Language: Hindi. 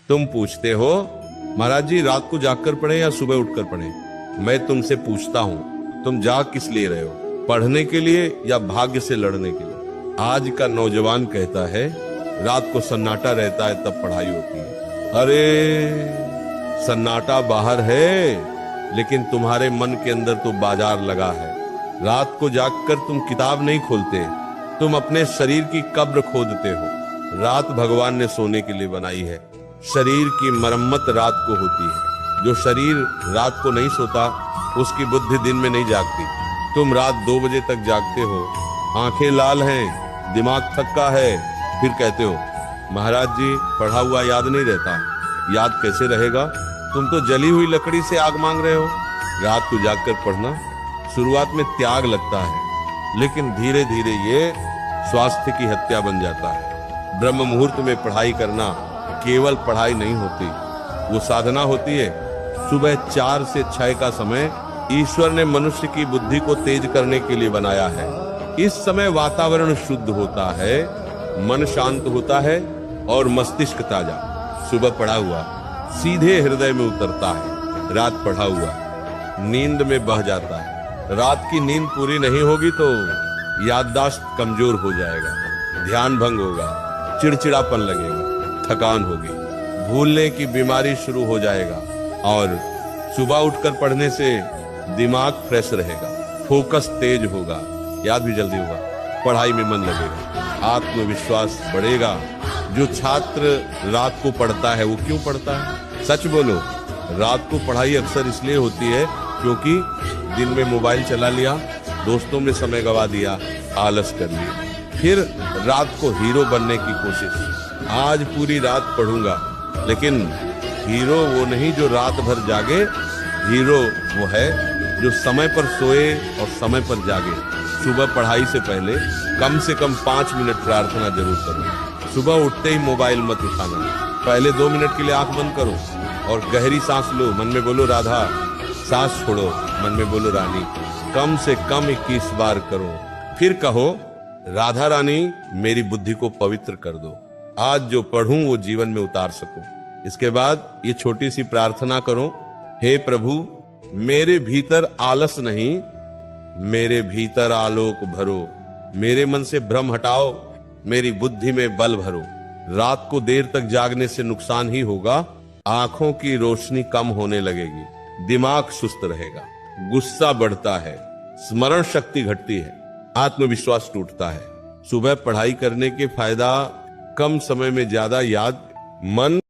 तुम पूछते हो महाराज जी रात को जागकर पढ़े या सुबह उठकर पढ़े। मैं तुमसे पूछता हूँ तुम जाग किस लिए रहे हो, पढ़ने के लिए या भाग्य से लड़ने के लिए। आज का नौजवान कहता है रात को सन्नाटा रहता है तब पढ़ाई होती है। अरे सन्नाटा बाहर है लेकिन तुम्हारे मन के अंदर तो बाजार लगा है। रात को जागकर तुम किताब नहीं खोलते, तुम अपने शरीर की कब्र खोदते हो। रात भगवान ने सोने के लिए बनाई है, शरीर की मरम्मत रात को होती है। जो शरीर रात को नहीं सोता उसकी बुद्धि दिन में नहीं जागती। तुम रात 2 बजे तक जागते हो, आंखें लाल हैं, दिमाग थका है, फिर कहते हो महाराज जी पढ़ा हुआ याद नहीं रहता। याद कैसे रहेगा, तुम तो जली हुई लकड़ी से आग मांग रहे हो। रात को जागकर पढ़ना शुरुआत में त्याग लगता है लेकिन धीरे धीरे ये स्वास्थ्य की हत्या बन जाता है। ब्रह्म मुहूर्त में पढ़ाई करना केवल पढ़ाई नहीं होती, वो साधना होती है। सुबह 4 से 6 का समय ईश्वर ने मनुष्य की बुद्धि को तेज करने के लिए बनाया है। इस समय वातावरण शुद्ध होता है, मन शांत होता है और मस्तिष्क ताजा। सुबह पढ़ा हुआ सीधे हृदय में उतरता है, रात पढ़ा हुआ नींद में बह जाता है। रात की नींद पूरी नहीं होगी तो याददाश्त कमजोर हो जाएगा, ध्यान भंग होगा, चिड़चिड़ापन लगेगा, थकान होगी, भूलने की बीमारी शुरू हो जाएगा। और सुबह उठकर पढ़ने से दिमाग फ्रेश रहेगा, फोकस तेज होगा, याद भी जल्दी होगा, पढ़ाई में मन लगेगा, आत्मविश्वास बढ़ेगा। जो छात्र रात को पढ़ता है वो क्यों पढ़ता है, सच बोलो। रात को पढ़ाई अक्सर इसलिए होती है क्योंकि दिन में मोबाइल चला लिया, दोस्तों में समय गवा दिया, आलस कर लिया, फिर रात को हीरो बनने की कोशिश। आज पूरी रात पढ़ूंगा, लेकिन हीरो वो नहीं जो रात भर जागे, हीरो वो है जो समय पर सोए और समय पर जागे। सुबह पढ़ाई से पहले कम से कम 5 मिनट प्रार्थना जरूर करो। सुबह उठते ही मोबाइल मत उठाना, पहले 2 मिनट के लिए आंख बंद करो और गहरी सांस लो, मन में बोलो राधा, सांस छोड़ो, मन में बोलो रानी। कम से कम 21 बार करो, फिर कहो राधा रानी मेरी बुद्धि को पवित्र कर दो, आज जो पढ़ूं वो जीवन में उतार सकूं। इसके बाद ये छोटी सी प्रार्थना करो, हे प्रभु मेरे भीतर आलस नहीं, मेरे भीतर आलोक भरो, मेरे मन से भ्रम हटाओ, मेरी बुद्धि में बल भरो। रात को देर तक जागने से नुकसान ही होगा, आंखों की रोशनी कम होने लगेगी, दिमाग सुस्त रहेगा, गुस्सा बढ़ता है, स्मरण शक्ति घटती है, आत्मविश्वास टूटता है। सुबह पढ़ाई करने के फायदा कम समय में ज्यादा याद, मन